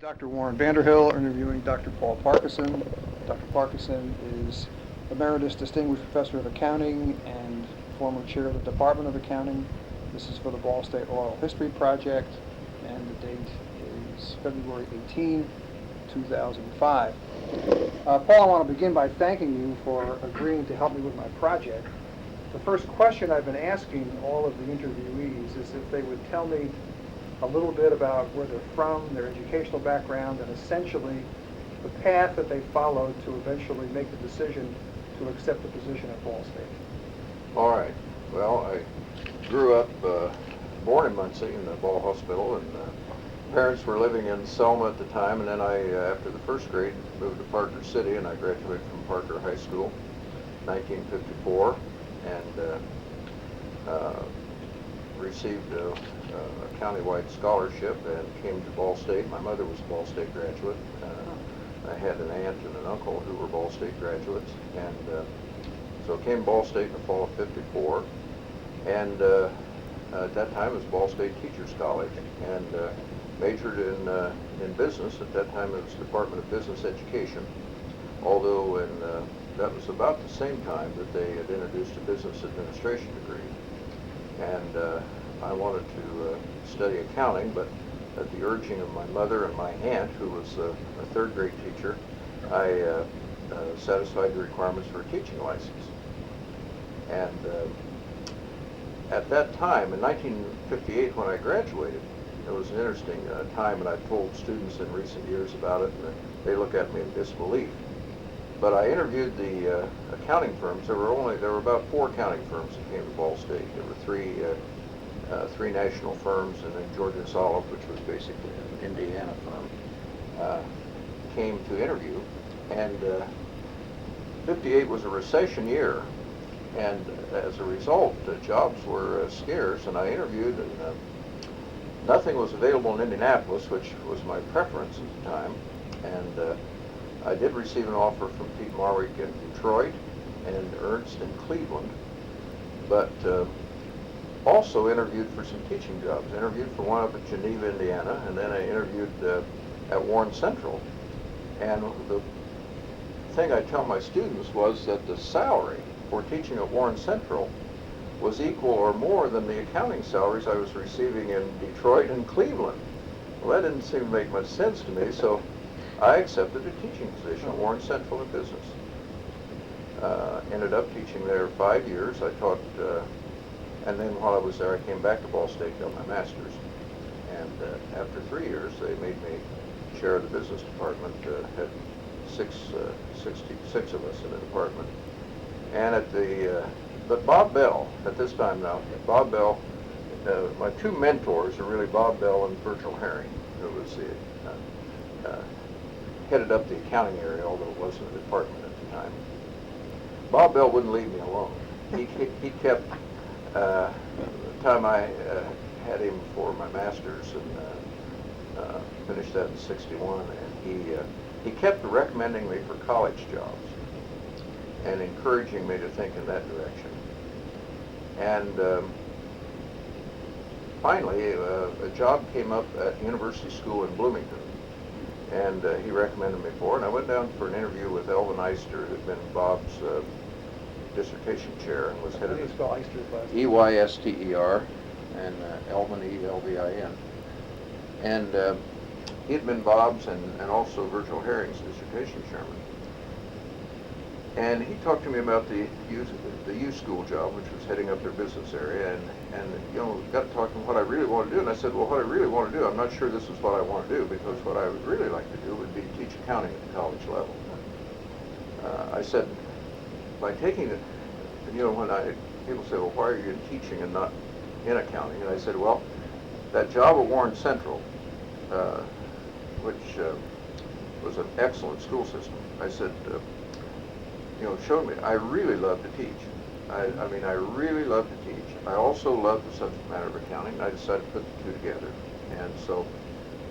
Dr. Warren Vander Hill interviewing Dr. Paul Parkinson. Dr. Parkinson is Emeritus Distinguished Professor of Accounting and former Chair of the Department of Accounting. This is for the Ball State Oral History Project, and the date is February 18, 2005. Paul, I want to begin by thanking you for agreeing to help me with my project. The first question I've been asking all of the interviewees is if they would tell me a little bit about where they're from, their educational background, and essentially the path that they followed to eventually make the decision to accept the position at Ball State. All right. Well, I grew up, born in Muncie in the Ball Hospital, and parents were living in Selma at the time, and then I, after the first grade, moved to Parker City, and I graduated from Parker High School in 1954, and received a countywide scholarship and came to Ball State. My mother was a Ball State graduate. I had an aunt and an uncle who were Ball State graduates, and so I came to Ball State in the fall of '54, and at that time it was Ball State Teachers College, and majored in business. At that time it was Department of Business Education, although that was about the same time that they had introduced a business administration degree. And I wanted to study accounting, but at the urging of my mother and my aunt, who was a third grade teacher, I satisfied the requirements for a teaching license. And at that time, in 1958, when I graduated, it was an interesting time, and I've told students in recent years about it, and they look at me in disbelief. But I interviewed the accounting firms. There were about 4 accounting firms that came to Ball State. There were three national firms, and then Georgia Solid, which was basically an Indiana firm, came to interview. And '58 was a recession year, and as a result, jobs were scarce. And I interviewed, and nothing was available in Indianapolis, which was my preference at the time. And I did receive an offer from Pete Marwick in Detroit and Ernst in Cleveland, but also interviewed for some teaching jobs. Interviewed for one up at Geneva, Indiana, and then I interviewed at Warren Central. And the thing I tell my students was that the salary for teaching at Warren Central was equal or more than the accounting salaries I was receiving in Detroit and Cleveland. Well, that didn't seem to make much sense to me, so I accepted a teaching position at Warren Central in business. Ended up teaching there 5 years. I taught, and then while I was there, I came back to Ball State, got my master's. And after 3 years, they made me chair of the business department. Had 66 of us in the department. And but Bob Bell, at this time now, Bob Bell, my 2 mentors are really Bob Bell and Virgil Herring, who was headed up the accounting area, although it wasn't a department at the time. Bob Bell wouldn't leave me alone. He kept, the time I had him for my master's and finished that in '61, and he kept recommending me for college jobs and encouraging me to think in that direction. And finally, a job came up at University School in Bloomington, and he recommended me for it. And I went down for an interview with Elvin Eyster, who had been Bob's dissertation chair, and was headed Eyster, and Elvin, Elvin. And he had been Bob's and also Virgil Herring's dissertation chairman. And he talked to me about the U School job, which was heading up their business area, and you know, got to talk to him what I really want to do. And I said, well, what I really want to do, I'm not sure this is what I want to do, because what I would really like to do would be teach accounting at the college level. I said, by taking it, and you know, when people say, well, why are you in teaching and not in accounting? And I said, well, that job at Warren Central, which was an excellent school system, I said, you know, showed me I really love to teach. I mean, I really love to teach. I also love the subject matter of accounting, and I decided to put the 2 together. And so,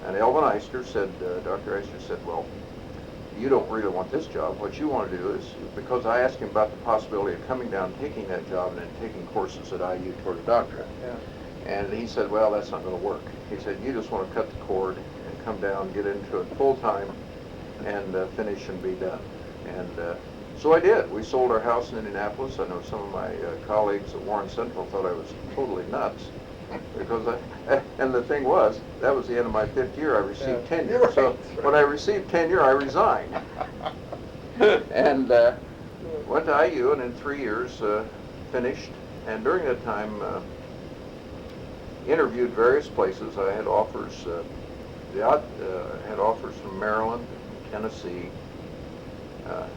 and Elvin Eyster said, Dr. Eyster said, well, you don't really want this job. What you want to do is, because I asked him about the possibility of coming down, taking that job, and then taking courses at IU toward a doctorate. Yeah. And he said, well, that's not going to work. He said, you just want to cut the cord and come down, get into it full time, and finish and be done. And so I did. We sold our house in Indianapolis. I know some of my colleagues at Warren Central thought I was totally nuts. Because and the thing was, that was the end of my 5th year. I received tenure. Right, So right. when I received tenure, I resigned. And went to IU, and in 3 years finished. And during that time, interviewed various places. I had offers. Had offers from Maryland, Tennessee.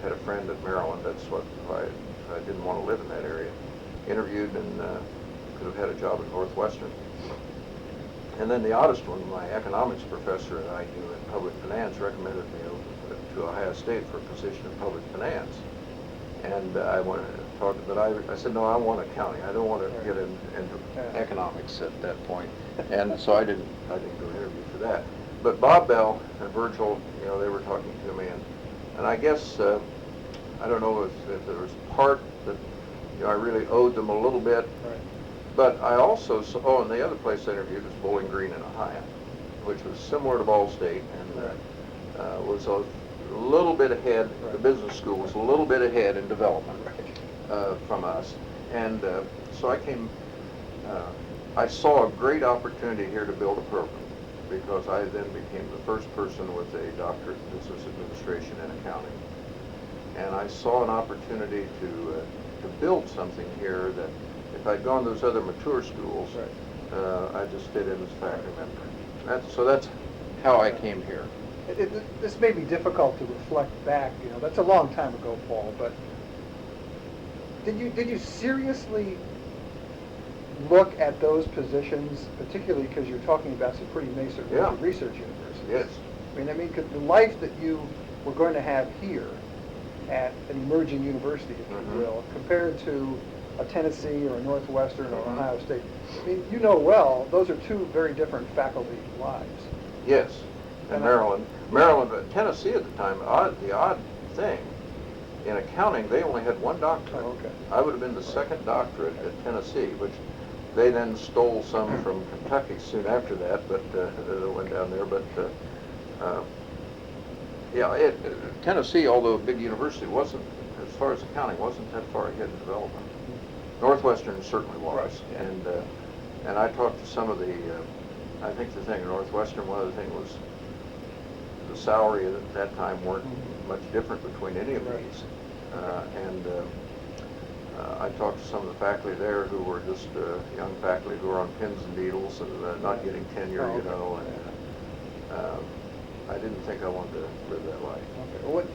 Had a friend at Maryland. That's what I didn't want to live in that area. Interviewed and could have had a job at Northwestern. And then the oddest one, my economics professor at IU in public finance recommended me to Ohio State for a position in public finance. And I wanted to talk, but I said, no, I want accounting. I don't want to get into economics at that point. And so I didn't go interview for that. But Bob Bell and Virgil, they were talking to me, and I guess, I don't know if there was part that I really owed them a little bit. Right. But I also saw, and the other place I interviewed was Bowling Green in Ohio, which was similar to Ball State, and was a little bit ahead. Right. The business school was a little bit ahead in development from us, and so I came. I saw a great opportunity here to build a program, because I then became the first person with a doctorate in business administration and accounting, and I saw an opportunity to build something here that, if I'd gone to those other mature schools, right. I just fit in as a faculty member. So that's how I came here. This may be difficult to reflect back. That's a long time ago, Paul. But did you seriously look at those positions, particularly because you're talking about some pretty major research universities? Yes. I mean, because the life that you were going to have here at an emerging university, if you will, compared to a Tennessee or a Northwestern or Ohio State. I mean, well, those are two very different faculty lives. Yes, and Maryland, Tennessee at the time, the odd thing, in accounting, they only had one doctorate. Oh, okay. I would have been the second doctorate at Tennessee, which they then stole some from Kentucky soon after that, but they went down there. But Tennessee, although a big university, wasn't, as far as accounting, wasn't that far ahead in development. Northwestern certainly was, right. And I talked to some of the. I think the thing at Northwestern, one of the things was the salary at that time weren't much different between any of these, and I talked to some of the faculty there who were just young faculty who were on pins and needles and not getting tenure, and I didn't think I wanted to live that life. Okay. Well,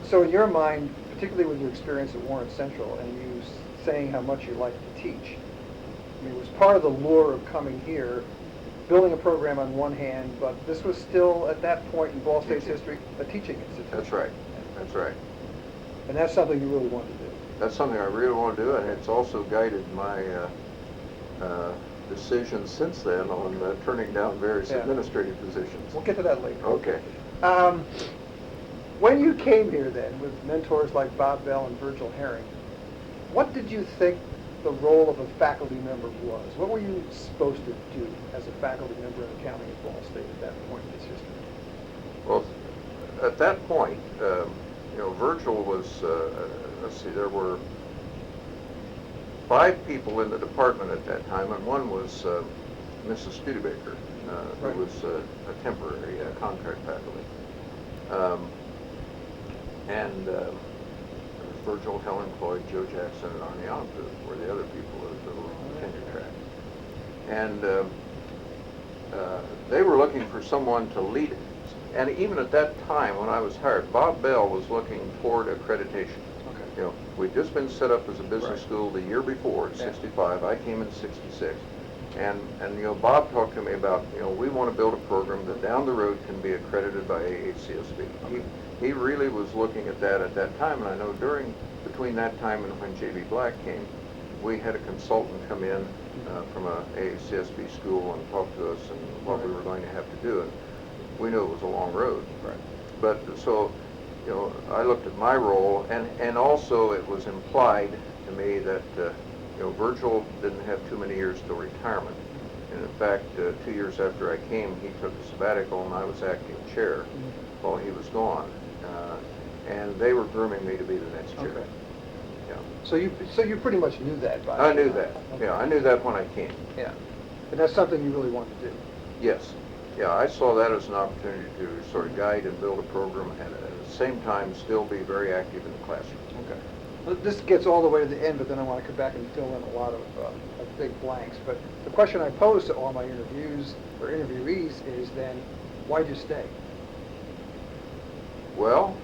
so in your mind, particularly with your experience at Warren Central and you saying how much you liked to teach, I mean, it was part of the lure of coming here, building a program on one hand, but this was still, at that point in Ball State's history, a teaching institution. That's right. That's right. And that's something you really wanted to do. That's something I really want to do, and it's also guided my decisions since then on turning down various administrative positions. We'll get to that later. Okay. When you came here then, with mentors like Bob Bell and Virgil Herring, what did you think the role of a faculty member was? What were you supposed to do as a faculty member in accounting at Ball State at that point in its history? Well, at that point, Virgil was, let's see, there were 5 people in the department at that time, and one was Mrs. Studebaker, who was a temporary contract faculty. And there was Virgil, Helen Cloyd, Joe Jackson, and Arnie Almquist were the other people that were on the tenure track. And they were looking for someone to lead it. And even at that time, when I was hired, Bob Bell was looking toward accreditation. Okay. We'd just been set up as a business school the year before, in '65. I came in '66. And Bob talked to me about, we want to build a program that down the road can be accredited by AACSB. He really was looking at that time, and I know between that time and when J.B. Black came, we had a consultant come in from a AACSB school and talk to us and what we were going to have to do. And we knew it was a long road. Right. But so, I looked at my role, and also it was implied to me that Virgil didn't have too many years till retirement. And in fact, 2 years after I came, he took a sabbatical and I was acting chair while he was gone. And they were grooming me to be the next chair. Okay. Yeah. So you pretty much knew that by I knew that. Okay. Yeah, I knew that when I came. Yeah. And that's something you really wanted to do. Yes. Yeah, I saw that as an opportunity to sort of guide and build a program and at the same time still be very active in the classroom. Okay. Well, this gets all the way to the end, but then I want to come back and fill in a lot of big blanks. But the question I pose to all my interviewees is then, why'd you stay? Well,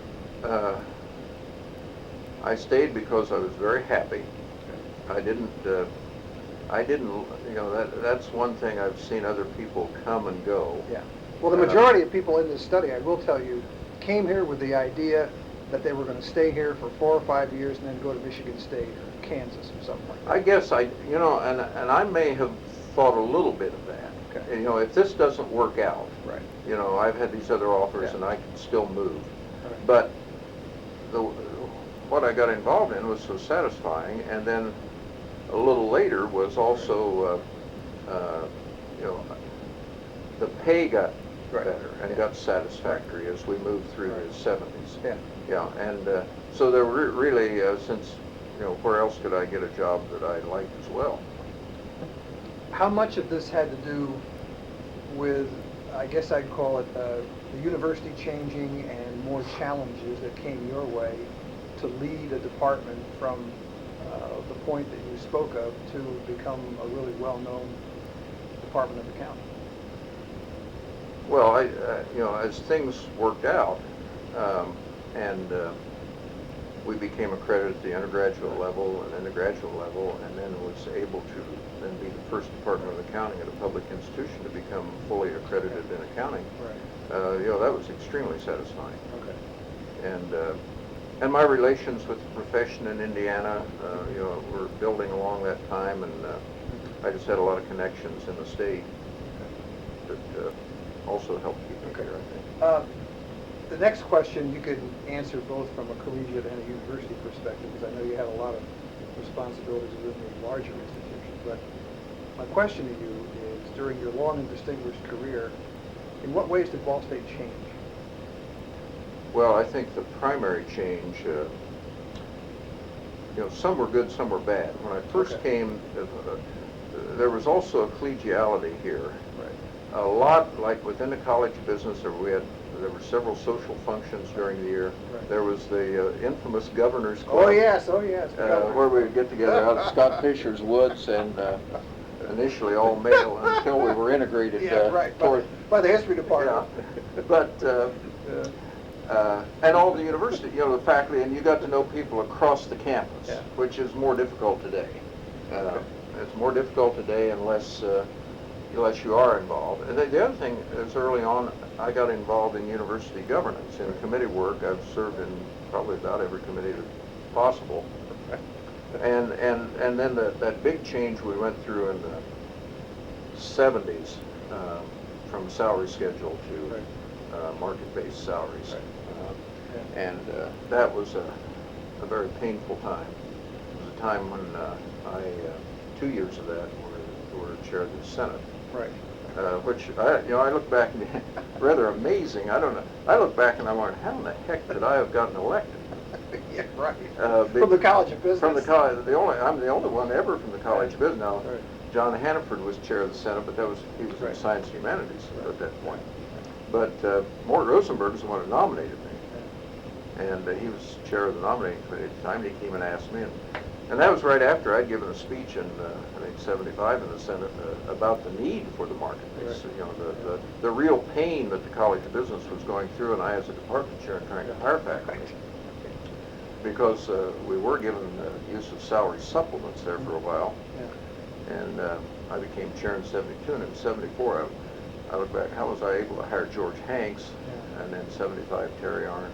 I stayed because I was very happy. I didn't, that's one thing I've seen other people come and go. Yeah. Well, the majority of people in this study, I will tell you, came here with the idea that they were going to stay here for 4 or 5 years and then go to Michigan State or Kansas or something like that. I guess and I may have thought a little bit of that. Okay. If this doesn't work out, Right. I've had these other offers Yeah. and I can still move. Right. But what I got involved in was so satisfying, and then a little later was also, the pay got Right. better and Yeah. got satisfactory as we moved through Right. the 70s. Yeah. Yeah, and so there were really, since, where else could I get a job that I liked as well? How much of this had to do with, I guess I'd call it, the university changing and more challenges that came your way to lead a department from the point that you spoke of to become a really well-known department of the county? Well, as things worked out, and we became accredited at the undergraduate level and then the graduate level, and then was able to then be the first department of accounting at a public institution to become fully accredited in accounting. Right. That was extremely satisfying. Okay. And my relations with the profession in Indiana, were building along that time, and I just had a lot of connections in the state that also helped keep me here, I think. The next question you could answer both from a collegiate and a university perspective, because I know you have a lot of responsibilities within the larger institutions. But my question to you is, during your long and distinguished career, in what ways did Ball State change? Well, I think the primary change, some were good, some were bad. When I first Okay. came, there was also a collegiality here. Right. A lot, like within the College of Business, there were several social functions during the year. Right. There was the infamous Governor's Club. Oh yes, Where we would get together out at Scott Fisher's Woods, and initially all male until we were integrated right. toward. By the history department. Yeah. But and all the university, the faculty, and you got to know people across the campus, Yeah. which is more difficult today. It's more difficult today unless you are involved. And the other thing is, early on, I got involved in university governance, in committee work. I've served in probably about every committee that's possible. And then that big change we went through in the 70s, from salary schedule to market-based salaries. Right. And that was a very painful time. It was a time when 2 years of that were chair of the Senate. Right. Which I look back and rather amazing. I don't know. I look back and I'm like, how in the heck could I have gotten elected? Yeah, right. From the College of Business. From the college. I'm the only one ever from the College of Business. Now, Right. John Hannaford was chair of the Senate, but he was in Science and Humanities at that point. But Mort Rosenberg is the one who nominated me, and he was chair of the nominating committee at the time. He came and asked me, and that was right after I'd given a speech in I think '75 in the Senate about the need for the marketplace. Right. The real pain that the College of Business was going through, and I as a department chair trying to hire faculty. Because we were given the use of salary supplements there for a while. Yeah. And I became chair in '72, and in '74 I look back, how was I able to hire George Hanks, and then '75 Terry Arndt,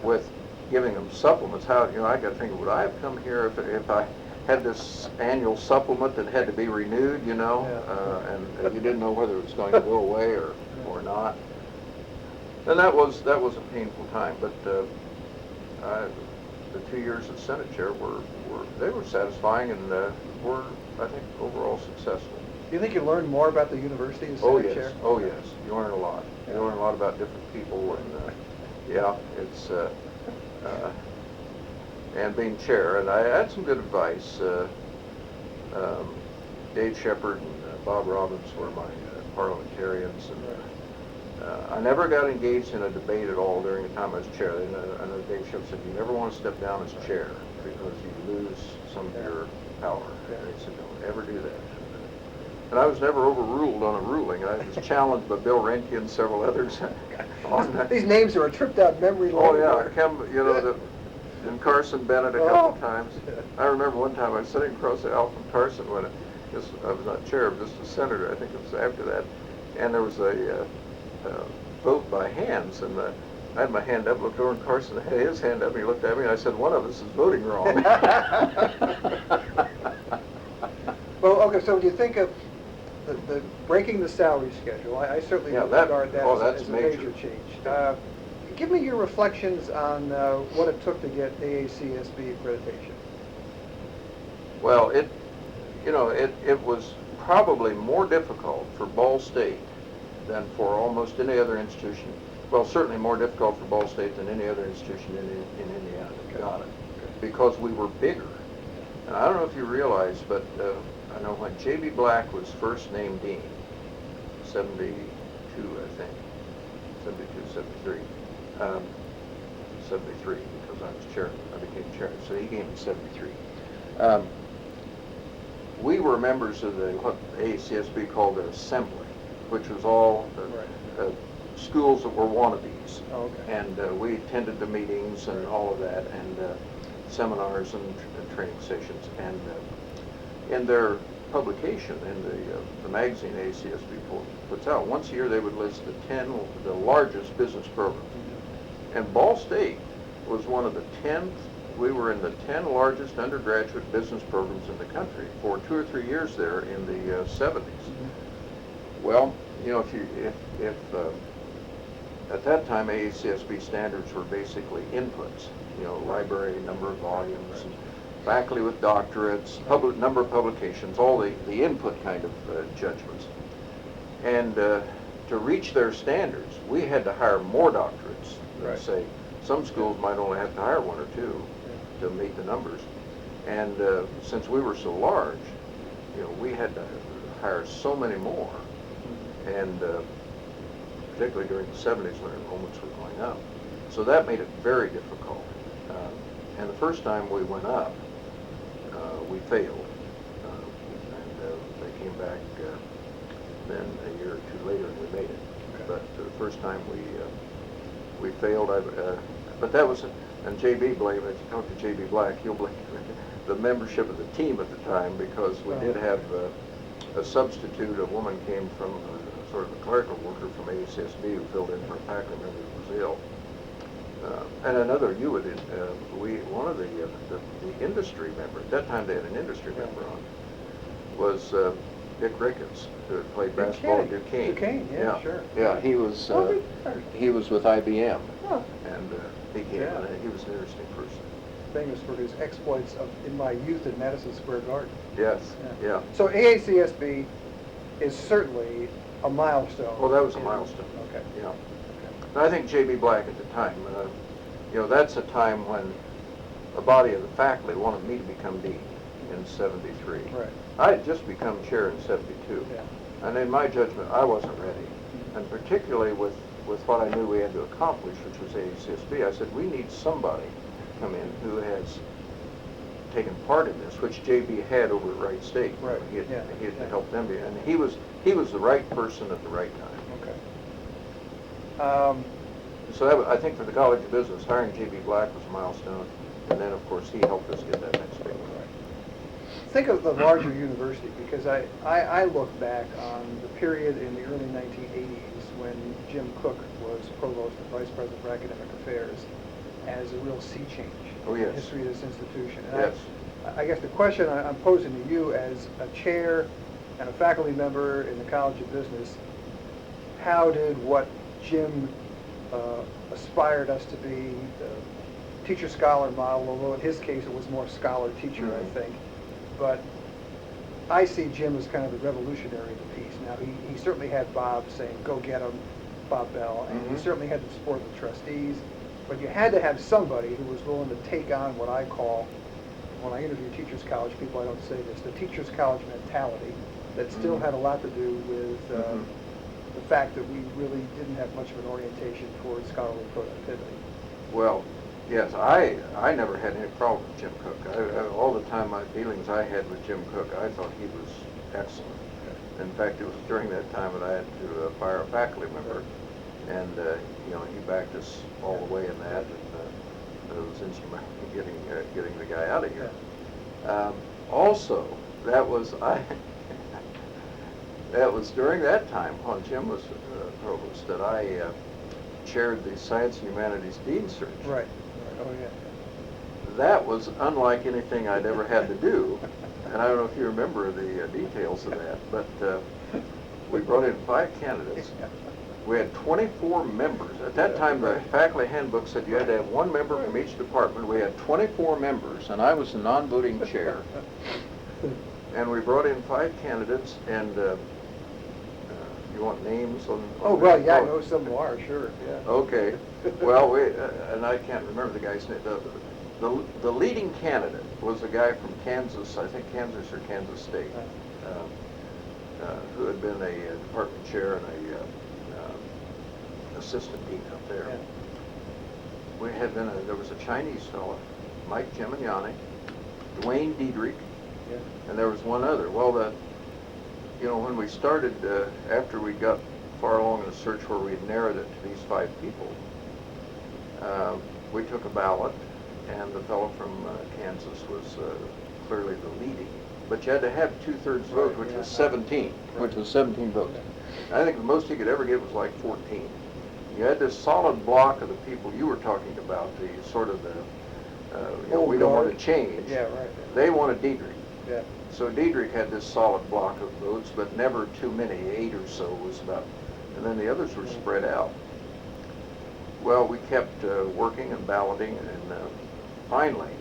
with giving them supplements? How, I got to think, would I have come here if I had this annual supplement that had to be renewed, and you didn't know whether it was going to go away or not. And that was a painful time, but the 2 years as Senate chair were satisfying and were, I think, overall successful. Do you think you learned more about the university as Oh Senate yes, chair? oh yes. You learn a lot. You learn a lot about different people, and yeah, it's and being chair. And I had some good advice. Dave Shepard and Bob Robbins were my parliamentarians, and I never got engaged in a debate at all during the time I was chair. I know Dave Shepard said, you never want to step down as chair because you lose some of your power. And he said, don't ever do that. And I was never overruled on a ruling. I was challenged by Bill Renke and several others. These names are a trip down memory lane. Oh yeah, and Carson Bennett a couple times. I remember one time I was sitting across the aisle from Carson when I was not chair, but just a senator. I think it was after that, and there was a vote by hands, and I had my hand up, looked over, and Carson had his hand up, and he looked at me, and I said, one of us is voting wrong. Well, okay, so when you think of the breaking the salary schedule, I certainly regard that as a major change. Give me your reflections on what it took to get AACSB accreditation. Well, it was probably more difficult for Ball State than for almost any other institution. Well, certainly more difficult for Ball State than any other institution in Indiana that got it, because we were bigger. And I don't know if you realize, but I know when J.B. Black was first named dean, 72, I think, 72, 73, 73, because I was chair, I became chair, so he came in 73. We were members of what AACSB called the assembly, which was all schools that were wannabes. Oh, okay. And we attended the meetings and all of that, and seminars and training sessions. And in their publication, in the magazine AACSB puts out, once a year they would list the largest business programs. And Ball State was one of the 10. We were in the 10 largest undergraduate business programs in the country for 2 or 3 years there in the 70s. Well, if at that time AACSB standards were basically inputs, library, number of volumes, and faculty with doctorates, number of publications, all the input kind of judgments. And to reach their standards, we had to hire more doctorates than, say, some schools might only have to hire 1 or 2 to meet the numbers. And since we were so large, we had to hire so many more. And particularly during the 70s when enrollments were going up. So that made it very difficult. And the first time we went up, we failed. And they came back then a year or 2 later and we made it. But the first time we failed, but that was, and J.B. blamed, if you talk to J.B. Black, he'll blame the membership of the team at the time, because we did have a substitute. A woman came from sort of a clerical worker from AACSB who filled in for a faculty member who was ill. And another, one of the industry member, at that time they had an industry member on, was Dick Ricketts, who had played basketball at Duquesne. Duquesne, yeah, sure. Yeah, he was with IBM, oh. and he came in. He was an interesting person. Famous for his exploits in my youth at Madison Square Garden. Yes, yeah. So AACSB is certainly a milestone. Well, that was a milestone. Okay. Yeah. And I think J.B. Black at the time, that's a time when a body of the faculty wanted me to become dean in 73. Right. I had just become chair in 72. Yeah. And in my judgment, I wasn't ready. And particularly with what I knew we had to accomplish, which was AACSB, I said, we need somebody to come in who has taken part in this, which J.B. had over at Wright State. Right. He had helped them, and he was the right person at the right time. Okay. So I think for the College of Business, hiring J.B. Black was a milestone, and then of course he helped us get that next big one. Think of the larger university, because I look back on the period in the early 1980s when Jim Cook was Provost and Vice President for Academic Affairs as a real sea change in the history of this institution. And yes. I guess the question I'm posing to you as a chair and a faculty member in the College of Business, how did what Jim aspired us to be teacher-scholar model, although in his case it was more scholar-teacher, I Mhm. think. But I see Jim as kind of the revolutionary of the piece. Now, he certainly had Bob saying, go get him, Bob Bell, and he Mhm. certainly had the support of the trustees, but you had to have somebody who was willing to take on what I call, when I interview teachers college people, I don't say this, the teachers college mentality that still Mhm. had a lot to do with Mhm. the fact that we really didn't have much of an orientation towards scholarly productivity. Well, yes, I never had any problem with Jim Cook. All the time my dealings I had with Jim Cook, I thought he was excellent. In fact, it was during that time that I had to fire a faculty member, and he backed us all the way in that, and it was instrumental in getting the guy out of here. Also, that was that was during that time when Jim was provost that I chaired the Science and Humanities Dean Search. Right. Oh, yeah. That was unlike anything I'd ever had to do, and I don't know if you remember the details of that, but we brought in 5 candidates. We had 24 members. At that time, the faculty handbook said you had to have 1 member from each department. We had 24 members, and I was the non-voting chair. And we brought in 5 candidates, and you want names on? Oh, well, yeah, I know some are, sure, yeah. Okay. Well, and I can't remember the guy's name. The leading candidate was a guy from Kansas, I think Kansas or Kansas State, who had been a department chair and a assistant dean up there. Yeah. We had there was a Chinese fellow, Mike Gemignani, Dwayne Diedrich, Yeah. and there was one other. Well, when we started, after we got far along in the search where we had narrowed it to these 5 people, we took a ballot, and the fellow from Kansas was clearly the leading. But you had to have 2/3 vote, which was 17, which was 17 votes. I think the most you could ever get was like 14. You had this solid block of the people you were talking about, the sort of we don't want to change. Yeah, right. They wanted Diedrich. Yeah. So Diedrich had this solid block of votes, but never too many, 8 or so was about, and then the others were spread out. Well, we kept working and balloting, and finally,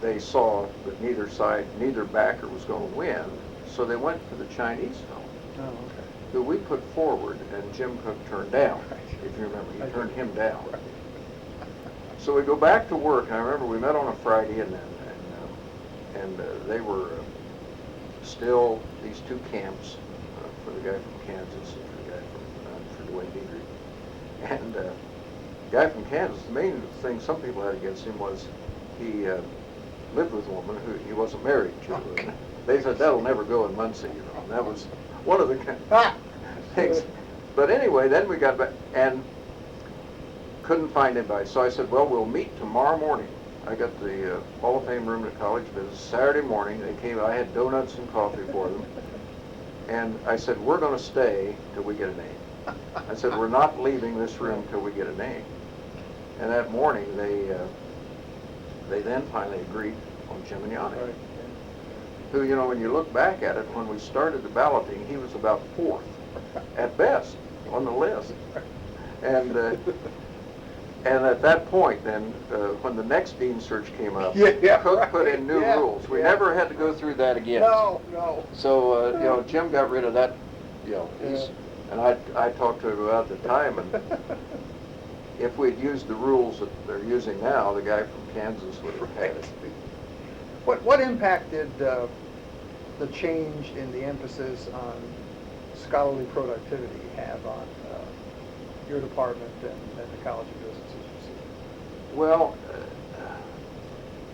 they saw that neither backer was going to win, so they went for the Chinese fellow, Oh, okay. who we put forward, and Jim Cook turned down, Right. if you remember. I He turned do. him down. Right. So we go back to work, and I remember we met on a Friday, and they were still these 2 camps, for the guy from Kansas and for the guy for Dwayne Diedrich. And the guy from Kansas, the main thing some people had against him was he lived with a woman who he wasn't married to. And they said, that'll never go in Muncie, and that was one of the things. But anyway, then we got back and couldn't find anybody. So I said, well, we'll meet tomorrow morning. I got the Hall of Fame room at college business Saturday morning. They came, I had donuts and coffee for them. And I said, we're going to stay till we get a name. I said, we're not leaving this room till we get a name. And that morning, they then finally agreed on Gemignani, Right. who, when you look back at it, when we started the balloting, he was about 4th, at best, on the list. And at that point, then, when the next dean search came up, Cook put in new rules. We never had to go through that again. No. So, Jim got rid of that, and I talked to him about the time, and if we'd used the rules that they're using now, the guy from Kansas would have had it. What impact did the change in the emphasis on scholarly productivity have on your department and the College of Business, as you see it? Well,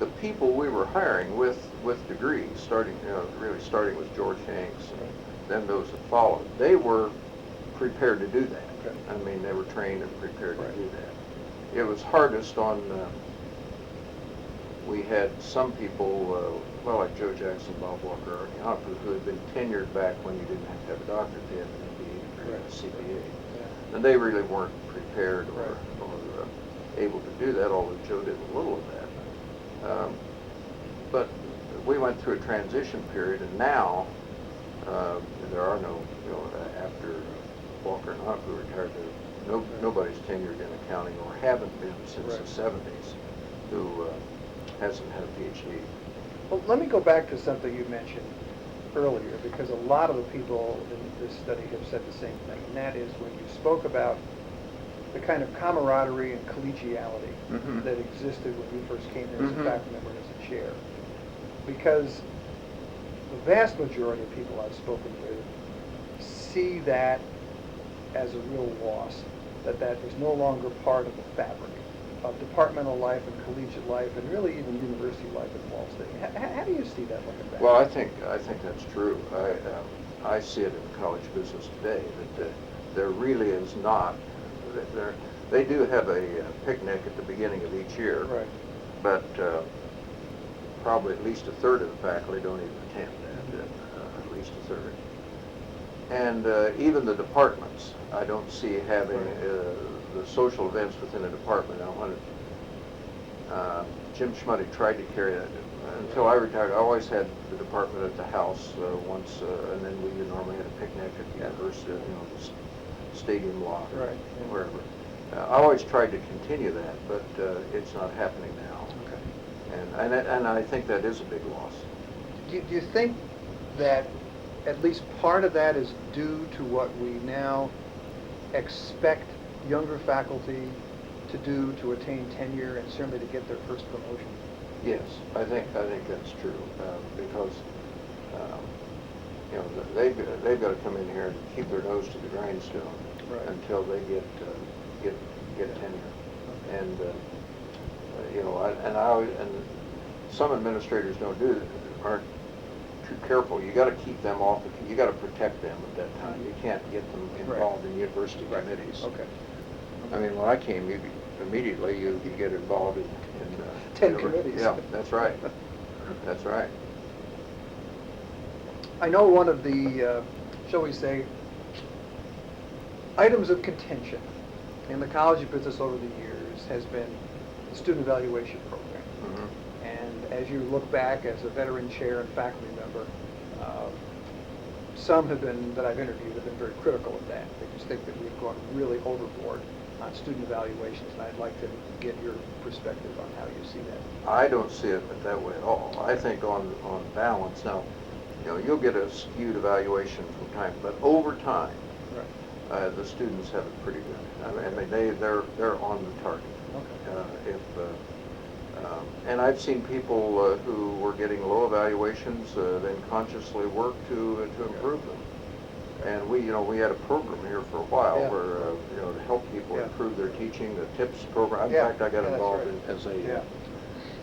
the people we were hiring with degrees, really starting with George Hanks, and then those that followed, they were prepared to do that. Okay. I mean, they were trained and prepared to do that. It was hardest on, we had some people, like Joe Jackson, Bob Walker, who had been tenured back when you didn't have to have a doctorate, they had an MBA degree, a CPA. And they really weren't prepared or able to do that, although Joe did a little of that. But we went through a transition period, and now there are no, after Walker and Huck, who retired, there are Nobody's tenured in accounting, or haven't been since Right. the 70s, who hasn't had a PhD. Well, let me go back to something you mentioned earlier, because a lot of the people in this study have said the same thing, and that is when you spoke about the kind of camaraderie and collegiality Mhm. that existed when you first came there as a Mhm. faculty member and as a chair. Because the vast majority of people I've spoken with see that as a real loss, that is no longer part of the fabric of departmental life and collegiate life and really even university life at Ball State. How do you see that looking back? Well, I think that's true. I see it in the college business today that there really is not. They do have a picnic at the beginning of each year, Right. but probably at least a third of the faculty don't even attend that. At least a third. And even the departments, I don't see having the social events within a department. Now, when Jim Schmuddy tried to carry that, until I retired, I always had the department at the house once, and then we normally had a picnic at the university, the stadium lot, or Right. wherever. I always tried to continue that, but it's not happening now. Okay. And I think that is a big loss. Do you think that at least part of that is due to what we now expect younger faculty to do to attain tenure and certainly to get their first promotion? Yes, I think that's true because they've got to come in here and keep their nose to the grindstone until they get tenure. And and some administrators aren't too careful. You got to keep them off. You got to protect them at that time. You can't get them involved in university committees. Okay. I mean, when I came, immediately you get involved in 10 committees. Yeah, that's right. That's right. I know one of the, shall we say, items of contention in the college business over the years has been the student evaluation program. Mm-hmm. And as you look back as a veteran chair and faculty member, some that I've interviewed have been very critical of that. They just think that we've gone really overboard on student evaluations, and I'd like to get your perspective on how you see that. I don't see it that way at all. I think on balance, now, you'll get a skewed evaluation from time, but over time, the students have it pretty good. I mean, they're on the target. Okay. And I've seen people who were getting low evaluations then consciously work to improve them. And we had a program here for a while where to help people improve their teaching, the TIPS program. In fact, I got involved as a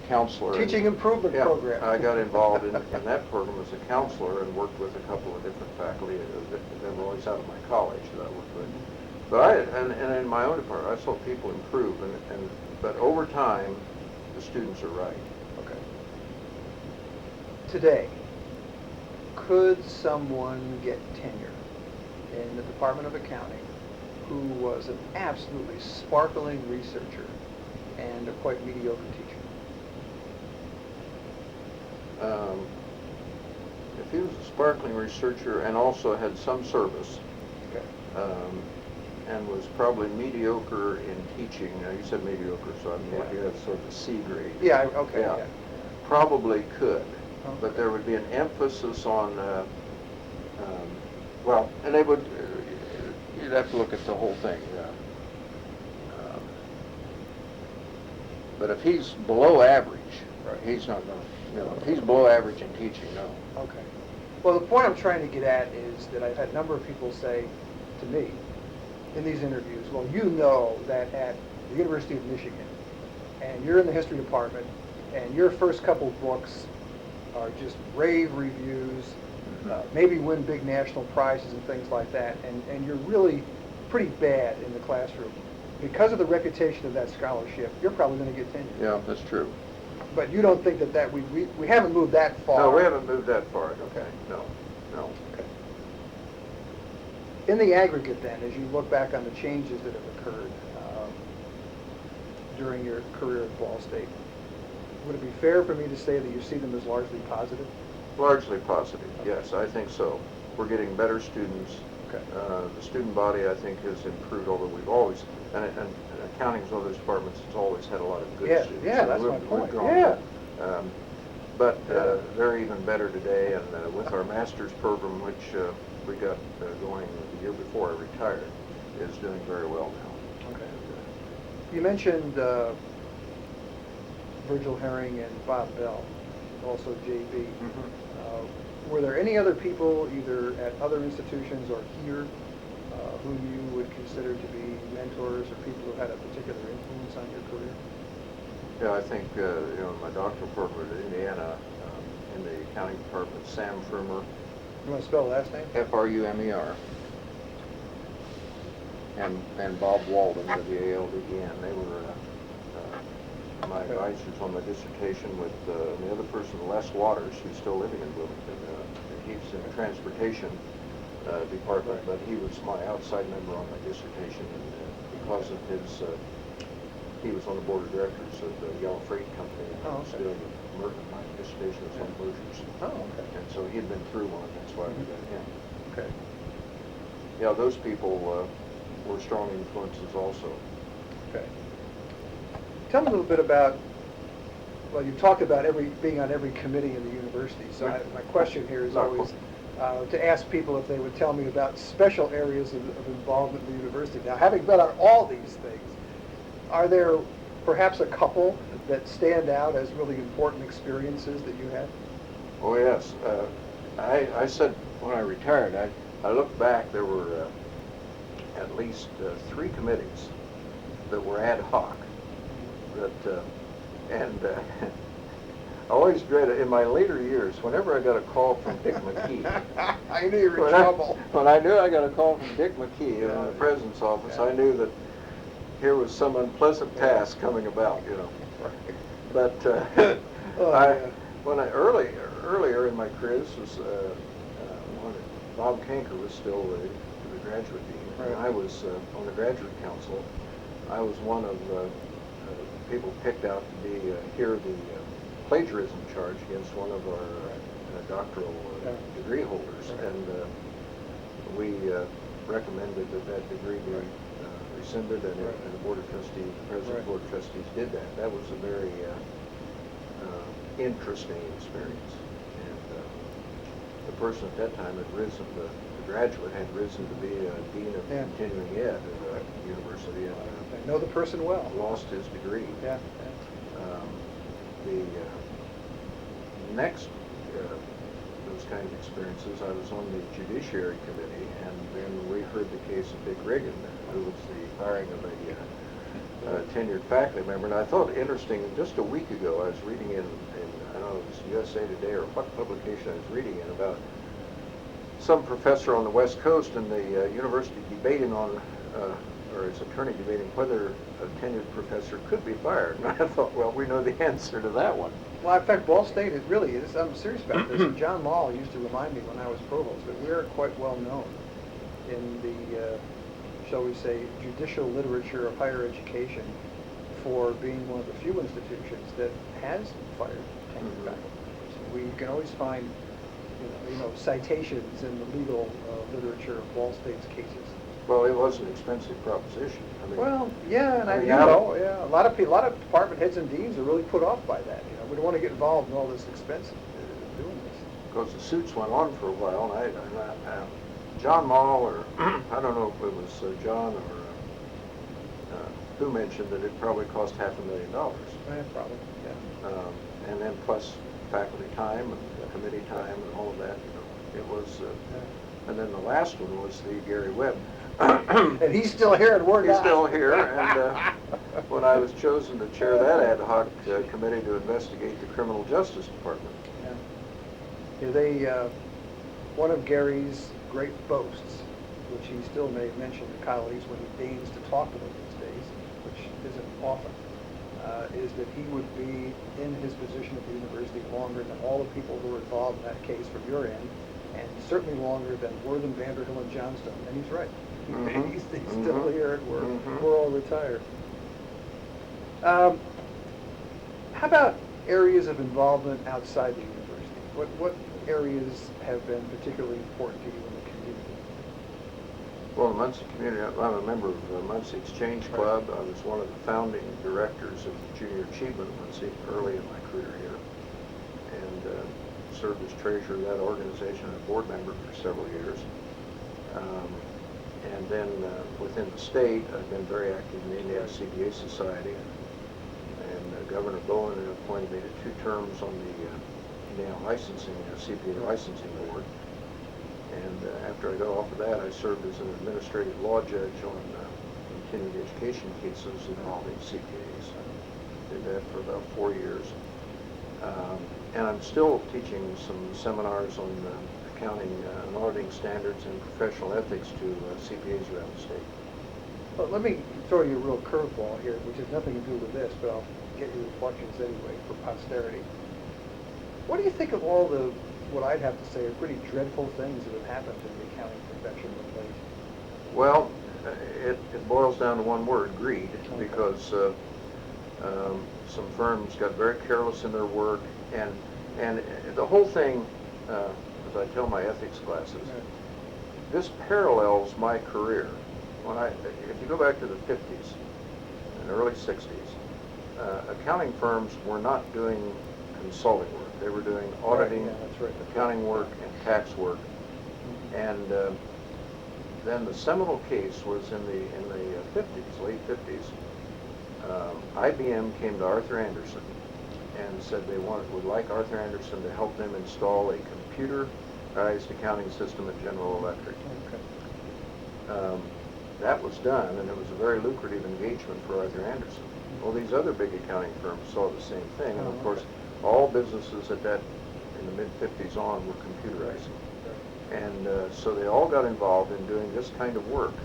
counselor. Teaching improvement program. I got involved in that program as a counselor and worked with a couple of different faculty that were always out of my college that I worked with. But and in my own department, I saw people improve, but over time, the students are right. Okay. Today, could someone get tenure in the Department of Accounting who was an absolutely sparkling researcher and a quite mediocre teacher? If he was a sparkling researcher and also had some service, and was probably mediocre in teaching. You said mediocre, so I mean, you have sort of a C grade. Yeah, okay. Yeah. Probably could, Okay. but there would be an emphasis on, and they would, you'd have to look at the whole thing. But if he's below average, he's not going to, if he's below average in teaching, no. Okay. Well, the point I'm trying to get at is that I've had a number of people say to me in these interviews, well, you know that at the University of Michigan, and you're in the history department, and your first couple books are just rave reviews, maybe win big national prizes and things like that, and you're really pretty bad in the classroom. Because of the reputation of that scholarship, you're probably going to get tenure. Yeah, that's true. But you don't think that we haven't moved that far? No, we haven't moved that far. Okay. No. Okay. In the aggregate, then, as you look back on the changes that have occurred during your career at Ball State, would it be fair for me to say that you see them as largely positive? Largely positive, yes, I think so. We're getting better students. Okay. The student body, I think, has improved, although we've always, and accounting is one of those departments that's always had a lot of good Yeah, students. yeah, So that's my we've point. grown Yeah. But Yeah. they're even better today, and with our master's program, which we got going the year before I retired, is doing very well now. Okay. You mentioned Virgil Herring and Bob Bell, also JB. Were there any other people, either at other institutions or here, who you would consider to be mentors or people who had a particular influence on your career? Yeah, I think, my doctoral program at Indiana, in the accounting department, Sam Frumer, You want to spell the last name? Frumer, and Bob Walden, W-A-L-D-E-N. They were my advisors on my dissertation with the other person, Les Waters, who's still living in Bloomington. He's in the transportation department, but he was my outside member on my dissertation, and because of his, he was on the board of directors of the Yellow Freight Company, and I was doing my dissertation was on mergers. Oh, okay. And so he'd been through one, that's why we got him. Okay. Yeah, those people were strong influences also. Okay. Tell me a little bit about, well, you talked about being on every committee in the university, so my question here is always to ask people if they would tell me about special areas of involvement in the university. Now, having been on all these things, are there perhaps a couple that stand out as really important experiences that you had? Oh, yes. I said when I retired, I looked back, there were at least 3 committees that were ad hoc. I always dreaded, in my later years, whenever I got a call from Dick McKee. I knew you were in trouble. When I knew I got a call from Dick McKee in the president's office, I knew that here was some unpleasant task coming about, But when earlier in my career, this was when Bob Kanker was still the graduate dean, and I was on the graduate council. I was one of people picked out to be hear the plagiarism charge against one of our doctoral degree holders, and we recommended that degree be rescinded, and the board of trustees, the president of the board of trustees, did that. That was a very interesting experience, and the person at that time had risen, the graduate had risen to be a dean of continuing ed at the university, and I know the person well. Lost his degree. Yeah. The next those kind of experiences, I was on the Judiciary Committee, and then we heard the case of Dick Riggin, who was the firing of a tenured faculty member. And I thought interesting, just a week ago, I was reading in I don't know, it was USA Today or what publication I was reading in, about some professor on the West Coast and the university debating on, or his attorney debating whether a tenured professor could be fired. And I thought, well, we know the answer to that one. Well, in fact, Ball State, it really is. I'm serious about this. John Mall used to remind me when I was provost that we're quite well known in the, shall we say, judicial literature of higher education for being one of the few institutions that has fired tenured faculty members. We can always find, citations in the legal literature of Ball State's cases. Well, it was an expensive proposition. I mean, Well, yeah, and a lot of department heads and deans are really put off by that. We don't want to get involved in all this expense of doing this. Because the suits went on for a while, and John Mall, or I don't know if it was John or who mentioned that it probably cost $500,000. Yeah, probably, yeah. And then plus faculty time and committee time and all of that. It was. And then the last one was the Gary Webb. And he's still here and we're not. He's still here, and when I was chosen to chair that ad hoc committee to investigate the criminal justice department. One of Gary's great boasts, which he still may mention to colleagues when he deigns to talk to them these days, which isn't often, is that he would be in his position at the university longer than all the people who were involved in that case from your end, and certainly longer than Warren Vander Hill and Johnstone. And he's right. He's still here, and we're all retired. How about areas of involvement outside the university? What areas have been particularly important to you in the community? Well, the Muncie Community, I'm a member of the Muncie Exchange Club. I was one of the founding directors of the Junior Achievement of Muncie early in my career here, and served as treasurer of that organization and a board member for several years. And then within the state, I've been very active in the Indiana CPA Society, and Governor Bowen appointed me to 2 terms on the Indiana licensing, CPA licensing board. And after I got off of that, I served as an administrative law judge on continuing education cases involving CPAs. I did that for about 4 years. And I'm still teaching some seminars on accounting and auditing standards and professional ethics to CPAs around the state. Well, let me throw you a real curveball here, which has nothing to do with this, but I'll get your reflections anyway for posterity. What do you think of all the, what I'd have to say are pretty dreadful things that have happened in the accounting profession of late? Well, it boils down to one word, greed, because some firms got very careless in their work, and the whole thing, as I tell my ethics classes, this parallels my career. If you go back to the 50s and early 60s, accounting firms were not doing consulting work. They were doing auditing, accounting work, and tax work. And then the seminal case was in the 50s, late 50s. IBM came to Arthur Anderson and said they would like Arthur Anderson to help them install a computerized accounting system at General Electric. That was done, and it was a very lucrative engagement for Arthur Anderson. Well, these other big accounting firms saw the same thing, and of course, all businesses at that, in the mid-50s on, were computerizing. And so they all got involved in doing this kind of work.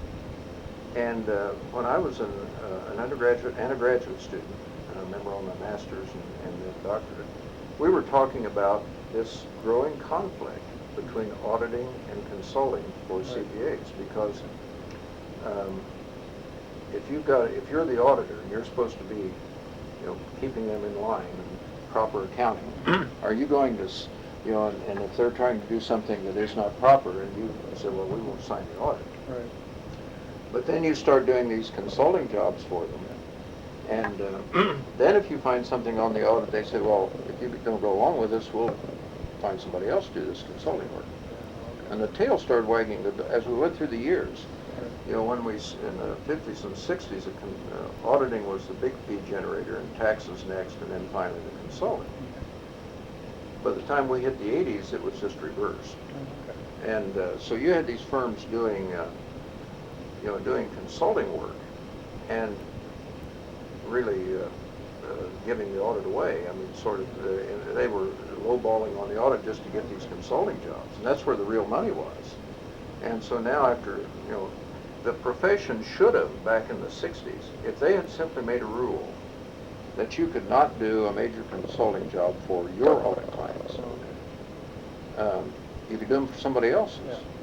And when I was an undergraduate and a graduate student, and a member on my master's and the doctorate, we were talking about this growing conflict between auditing and consulting for CPAs, because if you're the auditor and you're supposed to be, keeping them in line and proper accounting, are you going to, and if they're trying to do something that is not proper, and you say, well, we won't sign the audit. Right. But then you start doing these consulting jobs for them, and then if you find something on the audit, they say, well, if you don't go along with this, we'll find somebody else to do this consulting work. And the tail started wagging as we went through the years. When we, in the 50s and 60s, auditing was the big fee generator, and taxes next, and then finally the consulting. By the time we hit the 80s, it was just reversed. And so you had these firms doing, doing consulting work, and really giving the audit away. I mean, sort of, they were lowballing on the audit just to get these consulting jobs, and that's where the real money was. And so now, after, the profession should have, back in the 60s, if they had simply made a rule that you could not do a major consulting job for your audit clients. You could do them for somebody else's.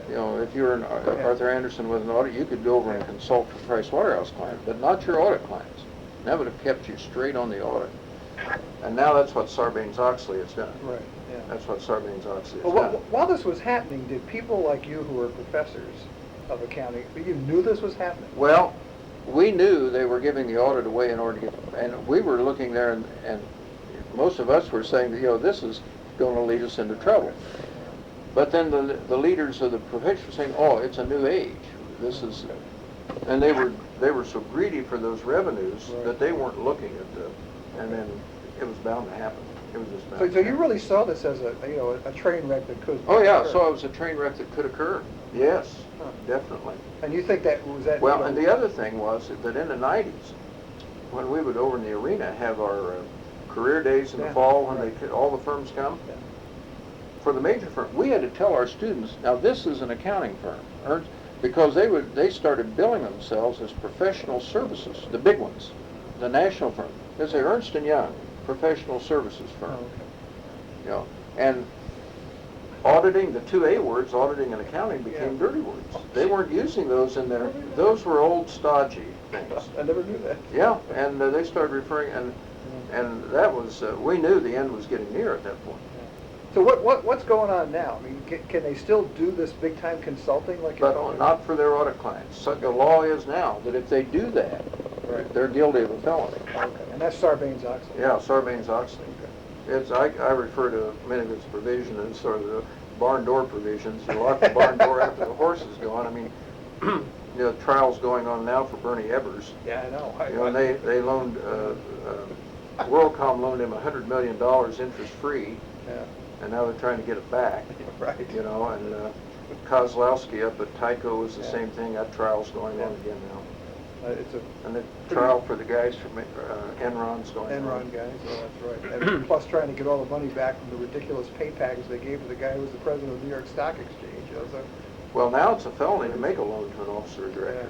If you're an Arthur Anderson with an audit, you could go over and consult for Pricewaterhouse clients, but not your audit clients. And that would have kept you straight on the audit. And now that's what Sarbanes-Oxley has done. Right. Yeah. That's what Sarbanes-Oxley has Well, done. while this was happening, did people like you who were professors of accounting, you knew this was happening? Well, we knew they were giving the audit away in order to get, and we were looking there, and most of us were saying that, this is going to lead us into trouble. But then the leaders of the profession were saying, oh, it's a new age. This is, and they were so greedy for those revenues that they weren't looking at the, and then it was bound to happen. It was just bound. So you really saw this as a train wreck that could. Oh yeah, occur. so it was a train wreck that could occur. Yes, definitely. And you think that was that? Well, and the other thing was that in the 90s, when we would over in the arena have our career days in the fall, when all the firms come, for the major firm, we had to tell our students, now this is an accounting firm, because they started billing themselves as professional services, the big ones, the national firm. They say Ernst & Young, professional services firm. And auditing, the 2 A words, auditing and accounting, became dirty words. They weren't using those in there. Those were old stodgy things. I never knew that. Yeah, and they started referring, and that was, we knew the end was getting near at that point. So what's going on now? I mean, can they still do this big-time consulting like you're But talking not for their audit clients. So the law is now that if they do that, Right. they're guilty of a felony. Okay. And that's Sarbanes-Oxley? Yeah, Sarbanes-Oxley. It's, I refer to many of its provisions as sort of the barn door provisions. You lock the barn door after the horse is gone. I mean, you know, trials going on now for Bernie Ebbers. Yeah, I know. You know, and they loaned, WorldCom loaned him $100 million interest-free, Yeah. and now they're trying to get it back. Right. You know, and Kozlowski up at Tyco is the Yeah. same thing. That trial's going on Yeah. again now. It's a And the trial for the guys from Enron's going on. Enron guys, oh, that's right. And plus trying to get all the money back from the ridiculous pay package they gave to the guy who was the president of the New York Stock Exchange. You know, so, Well, now it's a felony to make a loan to an officer or director.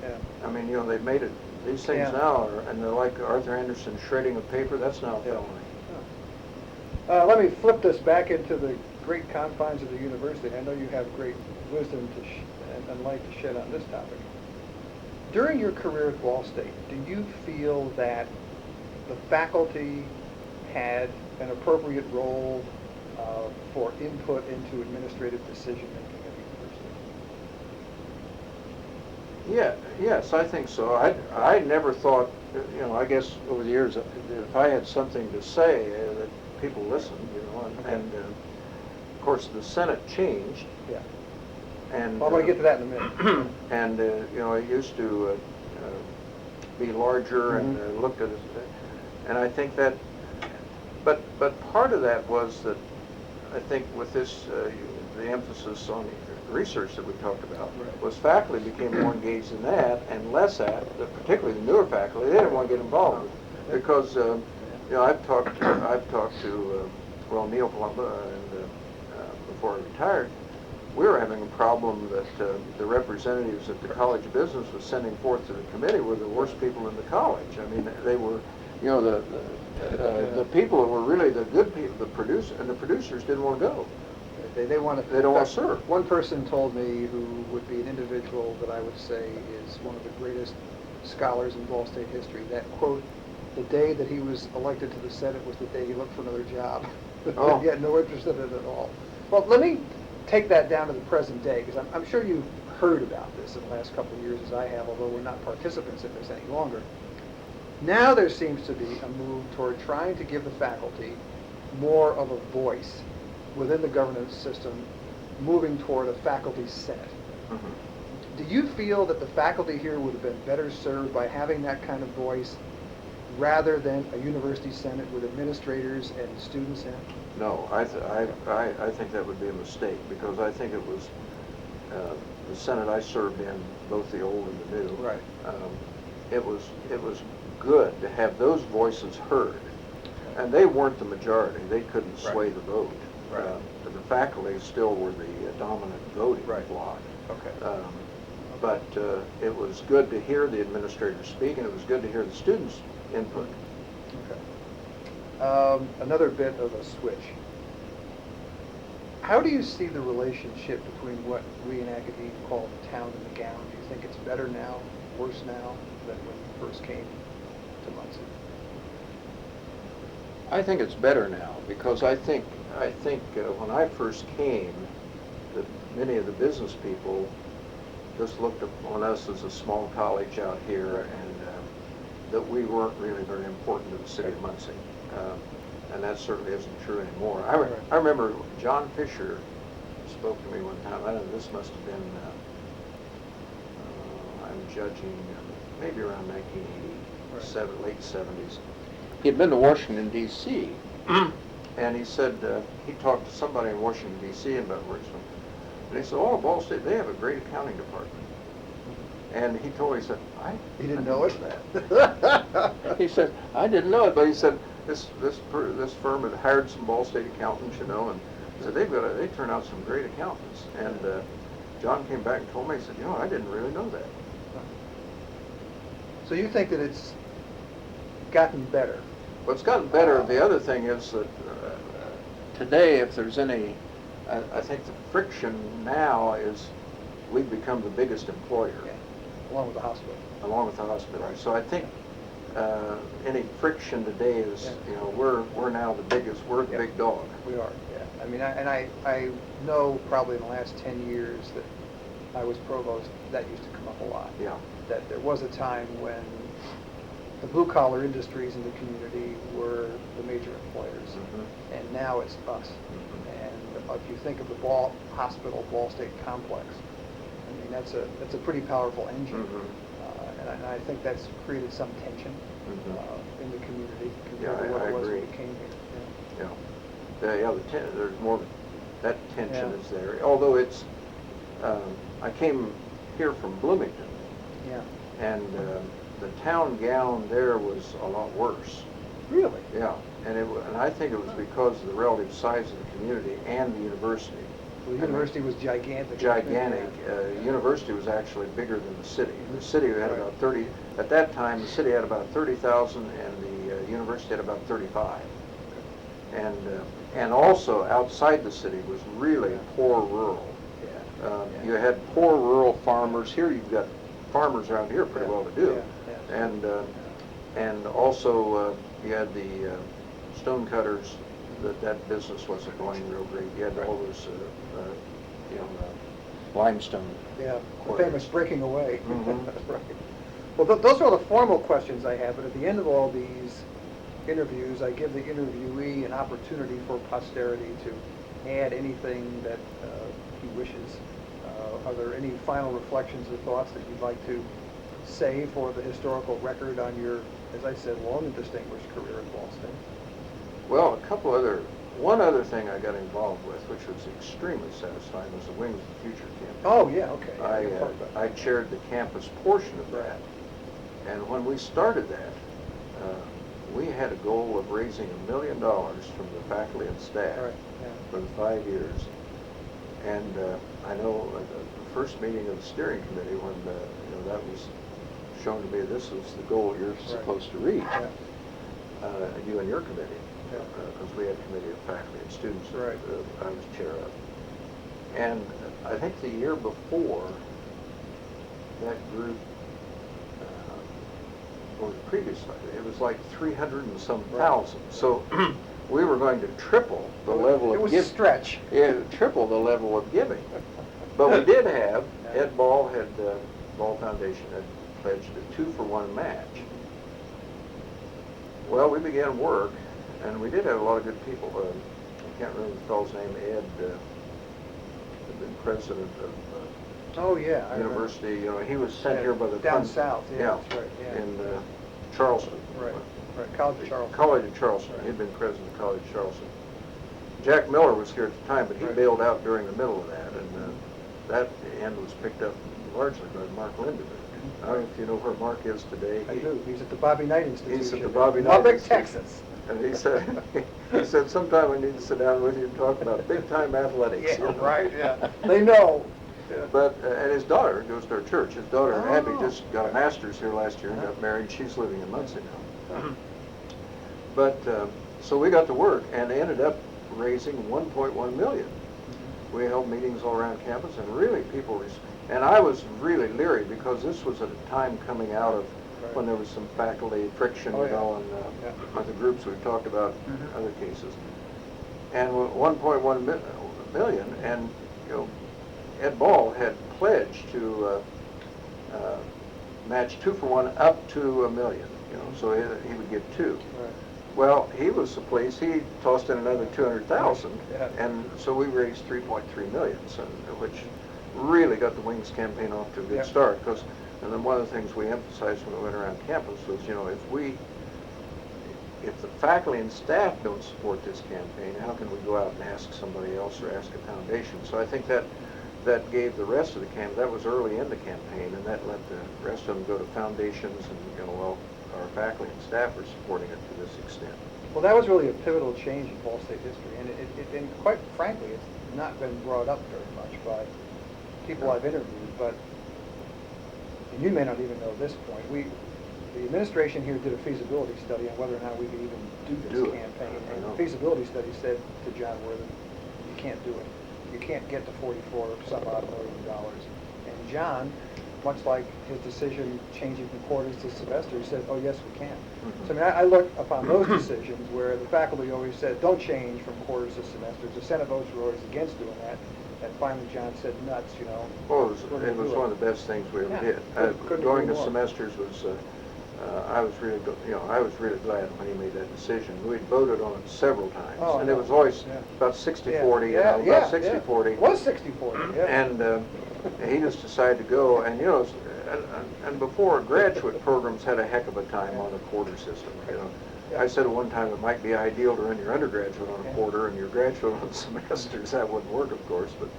yeah. I mean, you know, they've made it, these things Yeah. now are, and they're like Arthur Anderson shredding a paper, that's now a Yeah. felony. Let me flip this back into the great confines of the university. I know you have great wisdom and light to shed on this topic. During your career at Ball State, do you feel that the faculty had an appropriate role for input into administrative decision-making at the university? Yeah, yes, I think so. I never thought, you know, I guess over the years, if I had something to say, that people listened, you know, and of course, the Senate changed. Yeah. And Well, I'm going to get to that in a minute. and you know, it used to be larger and looked at it, and I think that, but part of that was that I think with this the emphasis on the research that we talked about was faculty became more engaged in that and less at, particularly the newer faculty, they didn't want to get involved because you know, I've talked to well, Neil Palumba and before I retired. We were having a problem that the representatives at the College of Business was sending forth to the committee were the worst people in the college. I mean, they were, you know, the people who were really the good people, the producers didn't want to go. They They don't want to serve. One person told me who would be an individual that I would say is one of the greatest scholars in Ball State history, that, quote, the day that he was elected to the Senate was the day he looked for another job. Oh. He had no interest in it at all. Well, let me take that down to the present day, because I'm sure you've heard about this in the last couple of years as I have, although we're not participants in this any longer. Now there seems to be a move toward trying to give the faculty more of a voice within the governance system, moving toward a faculty senate. Do you feel that the faculty here would have been better served by having that kind of voice rather than a university senate with administrators and students in it? No, I think that would be a mistake because I think it was the Senate I served in, both the old and the new. Right. It was good to have those voices heard, and they weren't the majority. They couldn't sway the vote. Right. The faculty still were the dominant voting bloc. Okay. But it was good to hear the administrators speak, and it was good to hear the students' input. Okay. Another bit of a switch. How do you see the relationship between what we in academia call the town and the gown? Do you think it's better now, worse now than when you first came to Muncie? I think it's better now because I think when I first came, that many of the business people just looked upon us as a small college out here, and that we weren't really very important to the city of Muncie. And that certainly isn't true anymore. I remember John Fisher spoke to me one time. I don't know, this must have been, I'm judging, maybe around 1987, late 70s. He had been to Washington, D.C., and he said, he talked to somebody in Washington, D.C. about Richmond, and he said, oh, Ball State, they have a great accounting department. And he told me, he said, He didn't know us that. He said, I didn't know it, but he said, this firm had hired some Ball State accountants, you know, and said, they turn out some great accountants. And John came back and told me, he said, you know, I didn't really know that. So you think that it's gotten better? Well, it's gotten better. The other thing is that today, if there's any, I think the friction now is we've become the biggest employer. Yeah. Along with the hospital. Along with the hospital. So I think any friction today is, you know, we're now the biggest, we're the big dog. We are, yeah. I mean, I know probably in the last 10 years that I was provost, that used to come up a lot. Yeah. That there was a time when the blue-collar industries in the community were the major employers, Mhm. and now it's us. Mhm. And if you think of the Ball Hospital, Ball State complex, I mean, that's a pretty powerful engine. Mhm. And I think that's created some tension Mhm. in the community Yeah, compared to what I it was when agree. we came here. Yeah, there's more, that tension Yeah. is there. Although it's, I came here from Bloomington, Yeah. and the town gown there was a lot worse. Really? Yeah, and I think it was because of the relative size of the community and the university. Well, the university was gigantic. Gigantic. Yeah. University was actually bigger than the city. The city had Right. about 30, at that time, the city had about 30,000 and the university had about 35. And also outside the city was really poor rural. Yeah. You had poor rural farmers. Here you've got farmers around here pretty well to do. Yeah. And also you had the stonecutters. That business wasn't going real great. You had all those, limestone. Yeah, the quarries. famous breaking away. Mhm. That's right. Well, those are all the formal questions I have, but at the end of all these interviews, I give the interviewee an opportunity for posterity to add anything that he wishes. Are there any final reflections or thoughts that you'd like to say for the historical record on your, as I said, long and distinguished career at Ball State? Well, one other thing I got involved with, which was extremely satisfying, was the Wings of the Future campaign. Oh, yeah, okay. Yeah, you'll talk about I that. chaired the campus portion of that. And when we started that, we had a goal of raising $1 million from the faculty and staff Right, yeah. for the 5 years. And I know at the first meeting of the steering committee, when that was shown to me, this is the goal you're supposed to reach, Yeah. you and your committee, Yeah. because we had a committee of faculty and students Right. that I was chair of. And I think the year before, that group, or the previous, it was like 300 and some thousand. So we were going to triple the level of giving. It was a stretch. Yeah, triple the level of giving. But we did have, Ed Ball Ball Foundation had pledged a 2-for-1 match. Well, we began work, and we did have a lot of good people. I can't remember the fellow's name. Ed had been president of Oh, yeah. I remember. university. He was sent here by the down south. Yeah, that's right. Yeah. in Charleston. Right. College of Charleston. College of Charleston. Right. He'd been president of College of Charleston. Jack Miller was here at the time, but he bailed out during the middle of that, and that end was picked up largely by Mark Lindenberg. I don't know if you know where Mark is today. I do. He's at the Bobby Knight Institution. He's at the Bobby in Knight Lubbock, Institution. Texas. And he said, sometime we need to sit down with you and talk about big-time athletics. Yeah, right, yeah. They know. Yeah. But, and his daughter goes to our church. His daughter, Abby, Oh. just got a master's here last year and got married. She's living in Muncie now. But, so we got to work and ended up raising $1.1 million. We held meetings all around campus, and really people, and I was really leery because this was at a time coming out of when there was some faculty friction, Oh, yeah. and with the groups we've talked about in other cases. And 1.1 million, and Ed Ball had pledged to match 2-for-1 up to $1 million. So he would give 2. Right. Well, he was the place. He tossed in another 200,000, Yeah. and so we raised 3.3 million, which really got the Wings campaign off to a good start. Because, and then one of the things we emphasized when we went around campus was, if the faculty and staff don't support this campaign, how can we go out and ask somebody else or ask a foundation? So I think that gave the rest of the campaign. That was early in the campaign, and that let the rest of them go to foundations, and our faculty and staff are supporting it to this extent. Well, that was really a pivotal change in Ball State history, and quite frankly, it's not been brought up very much by people I've interviewed, but, and you may not even know this point, the administration here did a feasibility study on whether or not we could even do this campaign, and the feasibility study said to John Worthen, you can't do it. You can't get to $44 some odd million. And John much like his decision changing from quarters to semester, he said, oh, yes, we can. Mhm. So I mean, I look upon those decisions where the faculty always said, don't change from quarters to semesters. The Senate votes were always against doing that. And finally, John said, nuts, you know. Well, we're gonna it was do one of the best things we ever Yeah, did. couldn't Going agree to more. semesters was, I was really, I was really glad when he made that decision. We'd voted on it several times, Oh, I and it know. was always Yeah. about 60-40, Yeah, about yeah, 60-40. It was 60-40, yeah. And he just decided to go, and and before, graduate programs had a heck of a time on the quarter system, Yeah. I said at one time it might be ideal to run your undergraduate on a Yeah. quarter and your graduate on semesters. That wouldn't work, of course, but,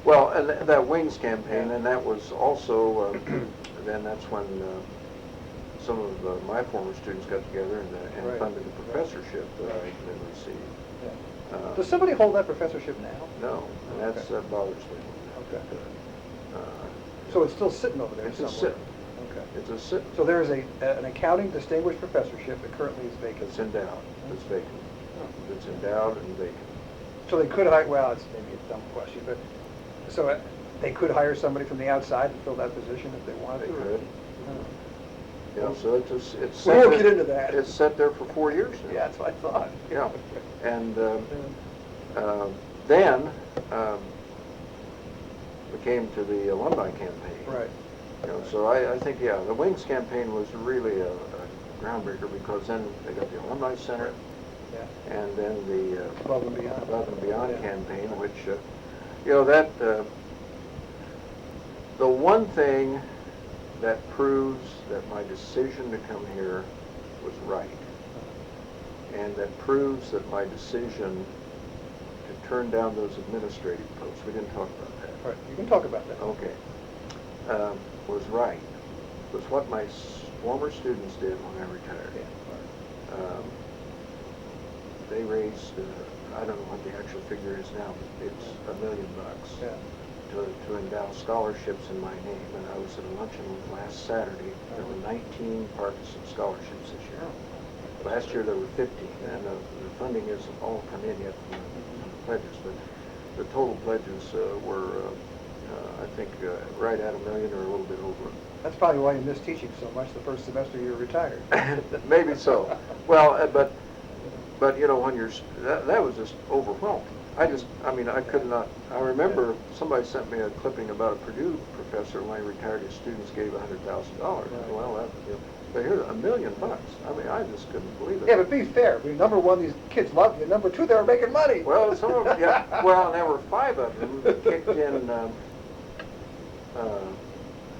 well, and that Wings campaign, Yeah. and that was also, then that's when some of my former students got together and Right. funded the professorship that I then received. Yeah. Does somebody hold that professorship now? No, and Okay. that bothers me. Okay. Uh, So it's still sitting over there It's a somewhere? sit. Okay. It's a sit. So there is an accounting distinguished professorship that currently is vacant? It's endowed. It's vacant. Oh. It's endowed and vacant. So they could hire, well, it's maybe a dumb question, but, so they could hire somebody from the outside to fill that position if they wanted They to? could. Oh. Yeah, so it's We set won't there- get into that. It's set there for 4 years now. Yeah, that's what I thought. Yeah, and Yeah. then we came to the alumni campaign. Right. So I think, yeah, the Wings campaign was really a groundbreaker because then they got the Alumni Center Yeah. and then the Above and Beyond. Above and Beyond Yeah. campaign, which, the one thing that proves that my decision to come here was right, and that proves that my decision to turn down those administrative posts, we didn't talk about that. Right, you can talk about that. Okay. Was right, was what my former students did when I retired. Yeah. They raised, I don't know what the actual figure is now, but it's $1 million Yeah. to endow scholarships in my name. And I was at a luncheon last Saturday. There were 19 Parkinson scholarships this year. Last year there were 15, and the funding hasn't all come in yet from the pledges, but the total pledges were, I think, right at $1 million or a little bit over. That's probably why you missed teaching so much the first semester you were retired. Maybe so. Well, but when that was just overwhelming. I could not. I remember somebody sent me a clipping about a Purdue professor when he retired. His students gave $100,000. Well, but here's $1 million. I mean, I just couldn't believe it. Yeah, but be fair. I mean, number one, these kids loved you. Number two, they were making money. Well, some of them, yeah. Well, and there were 5 of them that kicked in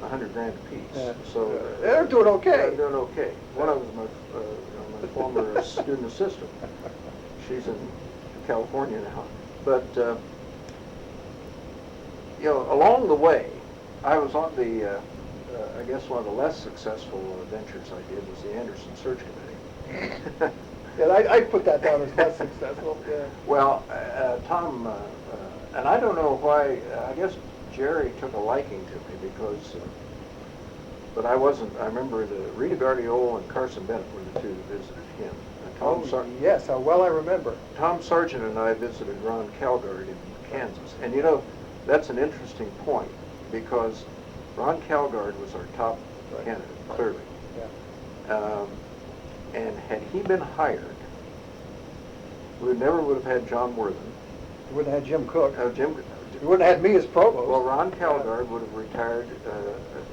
$100,000 apiece. Yeah. So they're doing okay. They're doing okay. One of them was my former student assistant. She's in California now. But along the way, I was on the. I guess one of the less successful ventures I did was the Anderson Search Committee. Yeah, I put that down as less successful. Yeah. Well, Tom, and I don't know why, I guess Jerry took a liking to me because, but I wasn't, I remember Rita Guardiola and Carson Bennett were the two that visited him. Yes, how well I remember. Tom Sargent and I visited Ron Calgard in Kansas. And that's an interesting point because Ron Calgard was our top candidate, clearly. Yeah. And had he been hired, we never would have had John Worthen. You wouldn't have had Jim Cook. You wouldn't have had me as provost. Well, Ron Calgard would have retired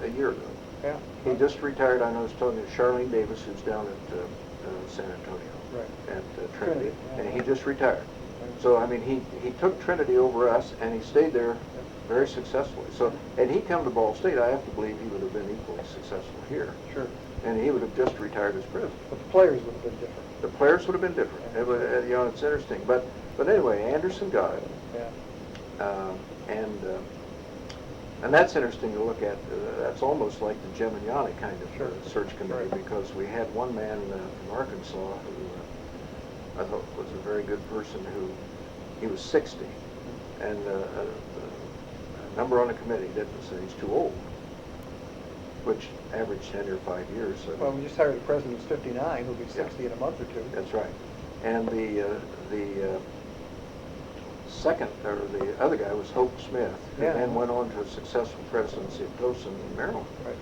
a year ago. Yeah. He just retired. I know I was telling you, Charlene Davis, who's down at San Antonio, Right. at Trinity, Yeah. and he just retired. So, I mean, he took Trinity over us, and he stayed there very successfully. So, had he come to Ball State, I have to believe he would have been equally successful here. Sure. And he would have just retired as president. But the players would have been different. The players would have been different. It would, it's interesting. But anyway, Anderson got it. Yeah. And that's interesting to look at. That's almost like the Gemignani kind of Sure. Search committee Right. because we had one man from Arkansas who I thought was a very good person he was 60, and a number on the committee didn't say he's too old, which average tenure 5 years. Well, we just hired a president who's 59, who'll be 60 in a month or two. That's right. And the second, or the other guy was Hope Smith, who Yeah. then went on to a successful presidency of Dothan in Maryland. Right.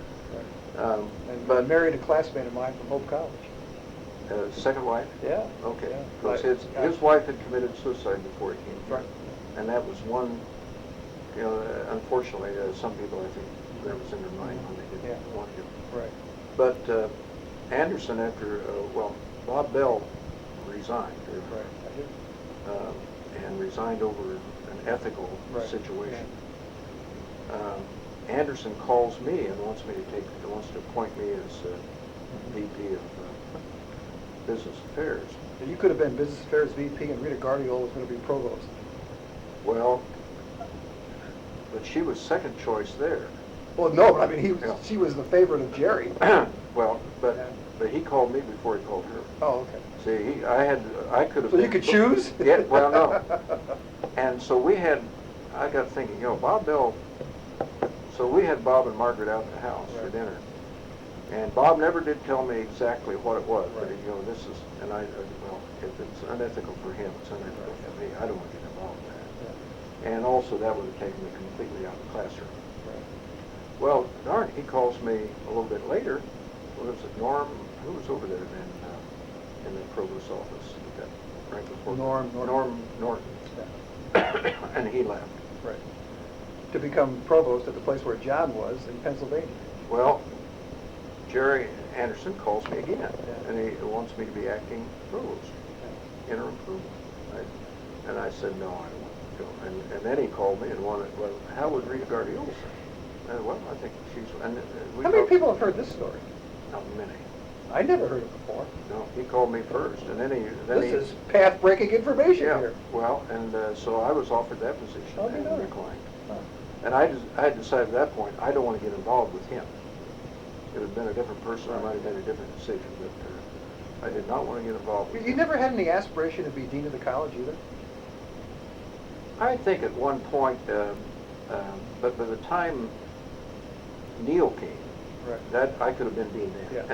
And But married a classmate of mine from Hope College. second wife? Yeah. Okay. Yeah. Because his wife had committed suicide before he came here. Right. And that was one, unfortunately, some people, I think, that was in their mind when they didn't want him. Right. But Anderson, after, Bob Bell resigned. Right. I do. And resigned over an ethical situation. Anderson calls me and wants to appoint me as VP of Business Affairs. And you could have been Business Affairs VP and Rita Guardiola was going to be Provost. Well, but she was second choice there. Well, no, but I mean, she was the favorite of Jerry. Well, but he called me before he called her. Oh, okay. See, I could have. So you could choose? Yeah, well, no. And so I got thinking, Bob Bell, so we had Bob and Margaret out at the house for dinner. And Bob never did tell me exactly what it was, but this is, and if it's unethical for him, it's unethical for me. I don't want to get involved in that. Yeah. And also that would have taken me completely out of the classroom. Right. Well, darn, he calls me a little bit later. Was it Norm? Who was over there then in the Provost office? Norm Norton. Yeah. And he left. Right. To become Provost at the place where John was in Pennsylvania. Well, Jerry Anderson calls me again, and he wants me to be acting Provost, interim Provost. And I said, no, I don't want to go. And then he called me and wanted, well, how would Rita Guardiola say? Well, I think she's... And how many people have heard this story? Not many. I never heard it before. No, he called me first, and then this is path-breaking information here. Well, and so I was offered that position and declined. Huh. And I had decided at that point, I don't want to get involved with him. If it had been a different person, I might have made a different decision, but I did not want to get involved with him. You never had any aspiration to be dean of the college either? I think at one point, but by the time Neil came, that I could have been dean then. Yeah.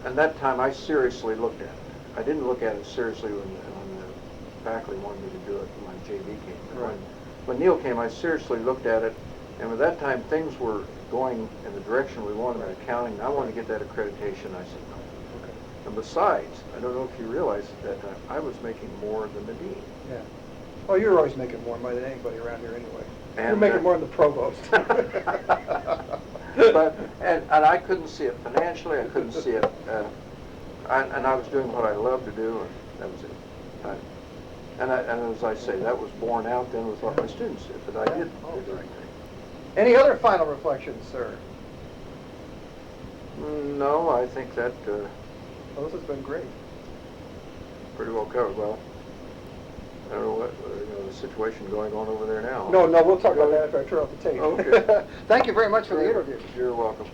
And that time I seriously looked at it. I didn't look at it seriously when the faculty wanted me to do it when my JV came. Right. When Neil came, I seriously looked at it, and at that time things were going in the direction we wanted in accounting, and I wanted to get that accreditation. I said no. Okay. And besides, I don't know if you realize at that time, I was making more than the dean. Yeah. Well, you're always making more money than anybody around here anyway. And you're making more than the Provost. And I couldn't see it financially. I couldn't see it. And I was doing what I loved to do, and that was it. And as I say, that was borne out then with what my students did, but I did the right thing. Any other final reflections, sir? No, I think that... well, this has been great. Pretty well covered. Well, I don't know what the situation going on over there now. No, we'll talk about that after I turn off the tape. Okay. Thank you very much for the interview. You're welcome.